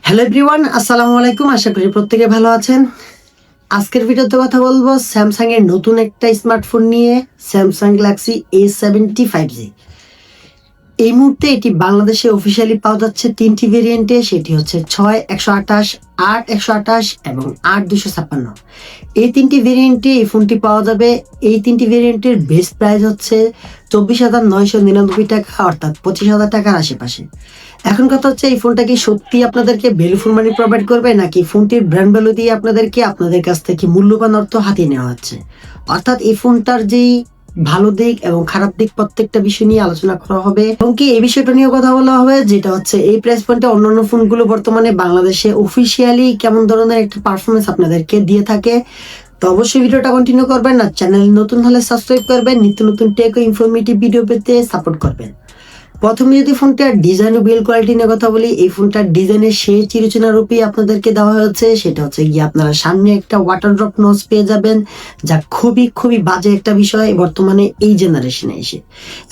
Hello everyone, আসসালামু আলাইকুম। আশা করি প্রত্যেকে ভালো আছেন। আজকের ভিডিওতে কথা বলবো স্যামসাং এর নতুন একটা স্মার্টফোন নিয়ে, স্যামসাং গ্যালাক্সি A75G। এই মুহূর্তে এটি বাংলাদেশে অফিসিয়ালি পাওয়া যাচ্ছে তিনটি ভেরিয়েন্টে, সেটি হচ্ছে 6 128, 8 128 এবং 8 256। এই তিনটি ভেরিয়েন্টে এই ফোনটি পাওয়া যাবে। এই তিনটি ভেরিয়েন্টের বেস্ট প্রাইস হচ্ছে 24,999 টাকা, অর্থাৎ 25,000 টাকার আশেপাশে। এখন কথা হচ্ছে, এই ফোনটা কি সত্যি আপনাদেরকে ভ্যালু ফর মানি প্রোভাইড করবে, নাকি ফোনটির ব্র্যান্ড ভ্যালু দিয়ে আপনাদের কাছ থেকে মূল্যবান অর্থ হাতিয়ে নেওয়া হচ্ছে। অর্থাৎ এই ফোনটার যেই ভালো দিক এবং খারাপ দিক প্রত্যেকটা বিষয় নিয়ে আলোচনা করা হবে, এবং কি এই বিষয়টা নিয়ে কথা বলা হবে, যেটা হচ্ছে এই প্রাইস পয়েন্টে অন্যান্য ফোনগুলো বর্তমানে বাংলাদেশে অফিসিয়ালি কেমন ধরনের একটা পারফরমেন্স আপনাদেরকে দিয়ে থাকে। তো অবশ্যই ভিডিওটা কন্টিনিউ করবেন, আর চ্যানেল নতুন হলে সাবস্ক্রাইব করবেন, নিত্য নতুন টেক ও ইনফরমেটিভ ভিডিও পেতে সাপোর্ট করবেন। প্রথমে যদি ফোনটার ডিজাইন ও বিল্ড কোয়ালিটি নিয়ে কথা বলি, এই ফোনটার ডিজাইনের সেই চিরচেনা রূপই আপনাদেরকে দেওয়া হয়েছে। সেটা হচ্ছে গিয়ে আপনারা সামনে একটা ওয়াটার ড্রপ নচ পেয়ে যাবেন, যা খুবই খুবই বাজে একটা বিষয় বর্তমানে এই জেনারেশনে এসে।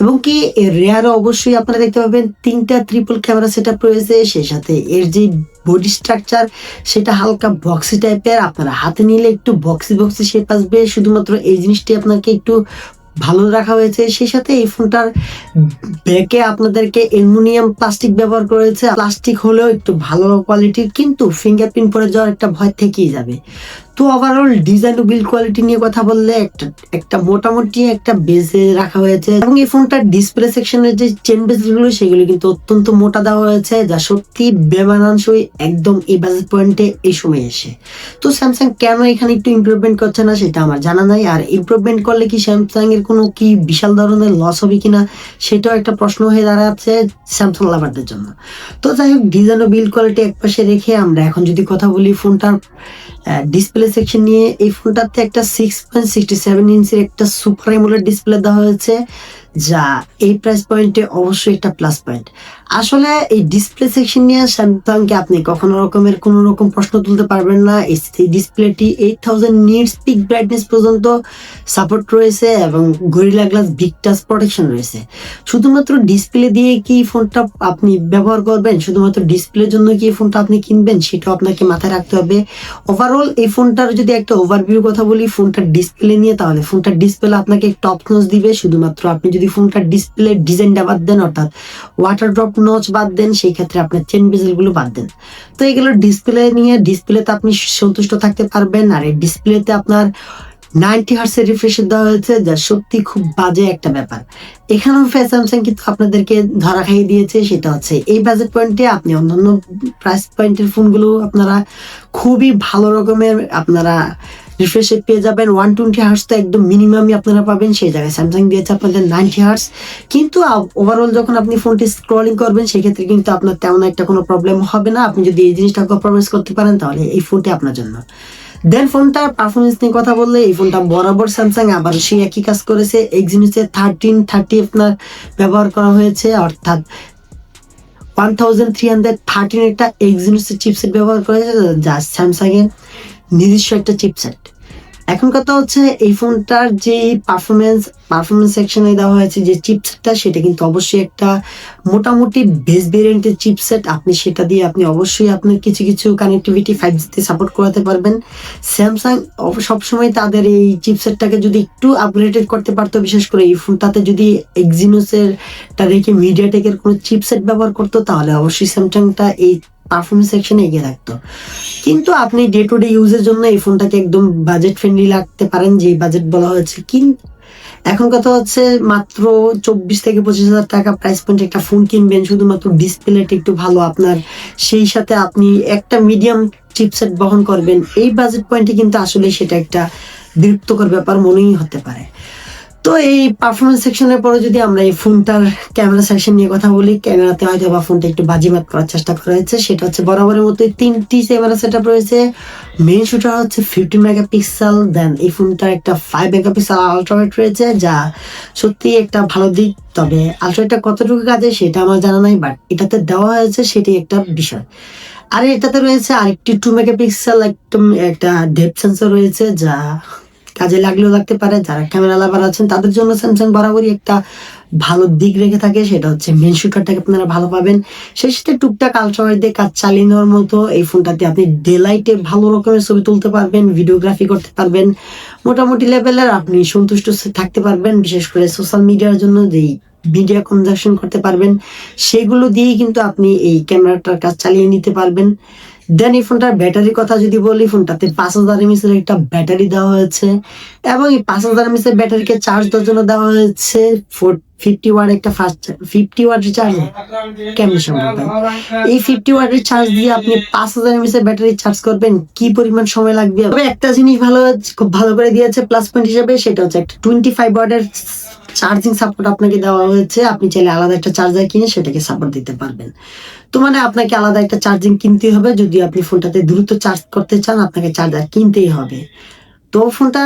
এবং কি এর রেয়ারও অবশ্যই আপনারা দেখতে পাবেন তিনটা ট্রিপল ক্যামেরা সেটআপ রয়েছে। সেই সাথে এর যে বডি স্ট্রাকচার, সেটা হালকা বক্সি টাইপের, আপনারা হাতে নিলে একটু বক্সি বক্সি শেপ আসবে। শুধুমাত্র এই জিনিসটি আপনাকে একটু ভালো রাখা হয়েছে। সেই সাথে এই ফোনটার ব্যাকে আপনাদেরকে অ্যালুমিনিয়াম প্লাস্টিক ব্যবহার করেছে। প্লাস্টিক হলেও একটু ভালো কোয়ালিটির, কিন্তু ফিঙ্গারপ্রিন্ট পরে যাওয়ার একটা ভয় থেকেই যাবে। তো ওভারঅল ডিজাইন ও বিল্ড কোয়ালিটি নিয়ে কথা বললে একটা মোটামুটি একটা বেজে রাখা হয়েছে। এবং এই ফোনটার ডিসপ্লে সেকশনের যে চেন বেজগুলো, সেগুলো কিন্তু অত্যন্ত মোটা দেওয়া হয়েছে, যা সত্যি বেমানানসই একদম এই বাজেট পয়েন্টে এই সময় এসে। তো স্যামসাং কেন এখানে একটু ইমপ্রুভমেন্ট করছে না সেটা আমার জানা নাই। আর ইমপ্রুভমেন্ট করলে কি স্যামসাং এর কোনো কি বিশাল ধরনের লস হবে কিনা, সেটাও একটা প্রশ্ন হয়ে দাঁড়াচ্ছে স্যামসাং লাভারদের জন্য। তো যাই হোক, ডিজাইন ও বিল্ড কোয়ালিটি একপাশে রেখে আমরা এখন যদি কথা বলি ফোনটার ডিসপ্লে সেকশন নিয়ে, এই ফোনটাতে একটা 6.67 ইঞ্চির একটা সুপার অ্যামোলেড ডিসপ্লে দেওয়া হয়েছে, যা এই প্রাইস পয়েন্টে অবশ্যই একটা প্লাস পয়েন্ট। আসলে এই ডিসপ্লে সেকশন নিয়ে স্যামসাংকে আপনি কখনো রকমের কোনো রকম প্রশ্ন তুলতে পারবেন না। এই ডিসপ্লেটি 8000 নিটস পিক ব্রাইটনেস পর্যন্ত সাপোর্ট রয়েছে এবং gorilla glass big touch protection রয়েছে। শুধুমাত্র ডিসপ্লে দিয়ে কি ফোনটা আপনি ব্যবহার করবেন, শুধুমাত্র ডিসপ্লের জন্য কি ফোনটা আপনি কিনবেন, সেটাও আপনাকে মাথায় রাখতে হবে। ওভারঅল এই ফোনটার যদি একটা ওভারভিউ কথা বলি ফোনটার ডিসপ্লে নিয়ে, তাহলে ফোনটার ডিসপ্লে আপনাকে টপ নচ দিবে। শুধুমাত্র আপনি যদি ফোনটার ডিসপ্লে ডিজাইনটা বাদ দেন, অর্থাৎ ওয়াটার ড্রপ নচ বাদ দেন, সেই ক্ষেত্রে আপনার চেন বেজেল গুলো বাদ দেন। তো এগুলো ডিসপ্লে নিয়ে, ডিসপ্লেতে আপনি সন্তুষ্ট থাকতে পারবেন। আর এই ডিসপ্লেতে আপনার 90 হার্টসের রিফ্রেশ দেওয়া হয়েছে, যা সত্যি খুব বাজে একটা ব্যাপার। এখানেও স্যামসাং কিন্তু আপনাদেরকে ধরা খাইয়ে দিয়েছে। সেটা হচ্ছে এই বাজেট পয়েন্টে আপনি অন্যান্য প্রাইস পয়েন্টের ফোনগুলো আপনারা খুবই ভালো রকমের আপনারা রিফ্রেশ পেয়ে যাবেন। 120 হার্টস তো একদম মিনিমামই আপনারা পাবেন, সেই জায়গায় স্যামসাং দিয়েছে আপনাদের 90 হার্টস। কিন্তু ওভারঅল যখন আপনি ফোনটি স্ক্রলিং করবেন, সেক্ষেত্রে কিন্তু আপনার তেমন একটা কোনো প্রবলেম হবে না। আপনি যদি এই জিনিসটা কম্প্রোমাইজ করতে পারেন, তাহলে এই ফোনটি আপনার জন্য। দেন ফোনটার পারফরমেন্স নিয়ে কথা বললে, এই ফোনটা বরাবর স্যামসাং আবার সেই একই কাজ করেছে। এক্সিনোসের 1330 আপনার ব্যবহার করা হয়েছে, অর্থাৎ 1313 একটা এক্সিনোসের চিপসেট ব্যবহার করেছে, যা স্যামসাং এর নিজস্ব একটা চিপসেট। এখন কথা হচ্ছে, এই ফোনটার যে পারফরমেন্স সেকশনে দেওয়া হয়েছে যে চিপসেটটা, সেটা কিন্তু অবশ্যই একটা মোটামুটি বেস ভেরিয়েন্টের চিপসেট। আপনি সেটা দিয়ে আপনি অবশ্যই আপনার কিছু কিছু কানেক্টিভিটি 5G তে সাপোর্ট করাতে পারবেন। স্যামসাং সবসময় তাদের এই চিপসেটটাকে যদি একটু আপগ্রেডেড করতে পারতো, বিশেষ করে এই ফোনটাতে যদি এক্সিনোসের টা রেখে মিডিয়াটেকের কোনো চিপসেট ব্যবহার করতো, তাহলে অবশ্যই স্যামসাংটা এই পারফরমেন্স সেকশনে এগিয়ে থাকতো। কিন্তু আপনি ডে টু ডে ইউজের জন্য এই ফোনটাকে একদম বাজেট ফ্রেন্ডলি লাগতে পারেন, যে বাজেট বলা হয়েছে। কিন্তু এখন কথা হচ্ছে, মাত্র 24 থেকে 25,000 টাকা প্রাইস পয়েন্টে একটা ফোন কিনবেন, শুধুমাত্র ডিসপ্লেটা একটু ভালো আপনার, সেই সাথে আপনি একটা মিডিয়াম চিপসেট বহন করবেন, এই বাজেট পয়েন্টে কিন্তু আসলে সেটা একটা বিরক্তকর ব্যাপার মনেই হতে পারে। তো এই পারফরমেন্স সেকশনের পরে যদি আমরা এই ফোনটার ক্যামেরা সেকশন নিয়ে কথা বলি, ক্যামেরাতে হয়তো বা ফোনটা একটু বাজিমাত করার চেষ্টা করা হয়েছে। সেটা হচ্ছে বরাবরের মতোই তিনটি ক্যামেরা সেটআপ রয়েছে। মেইন শুটার হচ্ছে 15 মেগাপিক্সেল, দেন এই ফোনটার একটা 5 মেগাপিক্সেল আলট্রাওয়াইড রয়েছে, যা সত্যি একটা ভালো দিক। তবে আলট্রাওয়াইডটা কতটুকু কাজে সেটা আমার জানা নাই, বাট এটাতে দেওয়া হয়েছে, সেটি একটা বিষয়। আর এটাতে রয়েছে আরেকটি 2 মেগাপিক্সেল একদম একটা ডেপথ সেন্সর রয়েছে, যা কাজে লাগলেও লাগতে পারে। যারা ক্যামেরা লাভার আছেন তাদের জন্য স্যামসাং বরাবরই একটা ভালো দিক রেখে থাকে, সেটা হচ্ছে মেন সুইকারটাকে আপনারা ভালো পাবেন। সেই সাথে টুকটাক আলট্রাওয়াইড দিয়ে কাজ চালিয়ে নেওয়ার মতো এই ফোনটাতে আপনি ডে লাইটে ভালো রকমের ছবি তুলতে পারবেন, ভিডিওগ্রাফি করতে পারবেন, মোটামুটি লেভেলের আপনি সন্তুষ্ট থাকতে পারবেন। বিশেষ করে সোশ্যাল মিডিয়ার জন্য যেই মিডিয়া কনজাকশন করতে পারবেন, সেগুলো দিয়েই কিন্তু আপনি এই ক্যামেরাটার কাজ চালিয়ে নিতে পারবেন। দেন এই ফোনটার ব্যাটারির কথা যদি বলি, ফোনটাতে 5000 mAh এর একটা ব্যাটারি দেওয়া হয়েছে এবং এই 5000 mAh এর ব্যাটারিকে চার্জ দেওয়ার জন্য দেওয়া হয়েছে 50 ওয়াট একটা ফাস্ট 50 ওয়াট চার্জ। কেমন সম্ভব ভাই? এই 50 ওয়াটের চার্জ দিয়ে আপনি 5000 mAh এর ব্যাটারি চার্জ করবেন, কি পরিমাণ সময় লাগবে? তবে একটা জিনিস খুব ভালো করে দিয়েছে প্লাস পয়েন্ট হিসেবে, সেটা হচ্ছে একটা 25 ওয়াটের চার্জিং সাপোর্ট আপনাকে দেওয়া হয়েছে। আপনি চাইলে আলাদা একটা চার্জার কিনে সেটাকে সাপোর্ট দিতে পারবেন। তো মানে আপনাকে আলাদা একটা চার্জিং কিনতে হবে, যদি আপনি ফোনটাতে দ্রুত চার্জ করতে চান আপনাকে চার্জার কিনতেই হবে। তো ফোনটা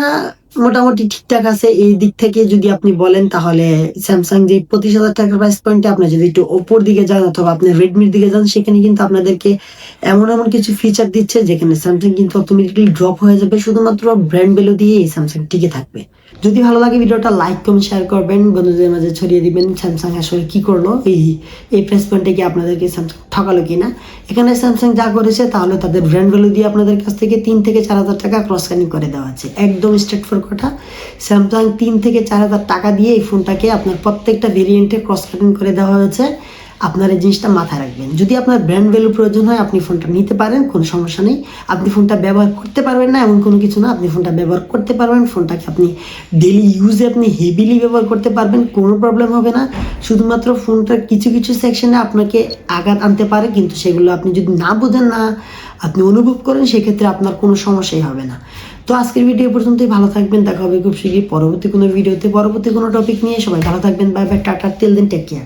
মোটামুটি ঠিকঠাক আছে এই দিক থেকে যদি আপনি বলেন, তাহলে স্যামসাং যে 25,000 টাকার প্রাইস পয়েন্টে আপনি যদি একটু ওপোর দিকে যান অথবা আপনি রেডমির দিকে যান, সেখানে কিন্তু আপনাদেরকে এমন এমন কিছু ফিচার দিচ্ছে যেখানে স্যামসাং কিন্তু অটোমেটিকলি ড্রপ হয়ে যাবে, শুধুমাত্র ব্র্যান্ড ভ্যালু দিয়ে এই স্যামসাং টিকে থাকবে। যদি ভালো লাগে ভিডিওটা লাইক কমেন্ট শেয়ার করবেন, বন্ধুদের মাঝে ছড়িয়ে দিবেন স্যামসাং আসলে কি করলো, এই প্রাইস পয়েন্টে কি আপনাদেরকে স্যামসাং ঠকালো কিনা। এখানে স্যামসাং যা করেছে তাহলে তাদের ব্র্যান্ড ভ্যালু দিয়ে আপনাদের কাছ থেকে 3 থেকে 4,000 টাকা ক্রস কাটিং করে দেওয়া আছে। একদম স্ট্রেট ফর কথা, স্যামসাং 3 থেকে 4,000 টাকা দিয়ে এই ফোনটাকে আপনার প্রত্যেকটা ভেরিয়েন্টে ক্রস কাটিং করে দেওয়া হয়েছে। আপনার এই জিনিসটা মাথায় রাখবেন। যদি আপনার ব্র্যান্ড ভ্যালু প্রয়োজন হয় আপনি ফোনটা নিতে পারেন, কোনো সমস্যা নেই। আপনি ফোনটা ব্যবহার করতে পারবেন না এমন কোনো কিছু না, আপনি ফোনটা ব্যবহার করতে পারবেন। ফোনটাকে আপনি ডেলি ইউজে আপনি হেভিলি ব্যবহার করতে পারবেন, কোনো প্রবলেম হবে না। শুধুমাত্র ফোনটার কিছু কিছু সেকশনে আপনাকে আঘাত আনতে পারে, কিন্তু সেগুলো আপনি যদি না বোঝেন, না আপনি অনুভব করেন, সেক্ষেত্রে আপনার কোনো সমস্যাই হবে না। তো আজকের ভিডিও পর্যন্তই, ভালো থাকবেন। দেখা হবে খুব শীঘ্রই পরবর্তী কোনো ভিডিওতে, পরবর্তী কোনো টপিক নিয়ে। সবাই ভালো থাকবেন, bye bye, tata, till then, take care.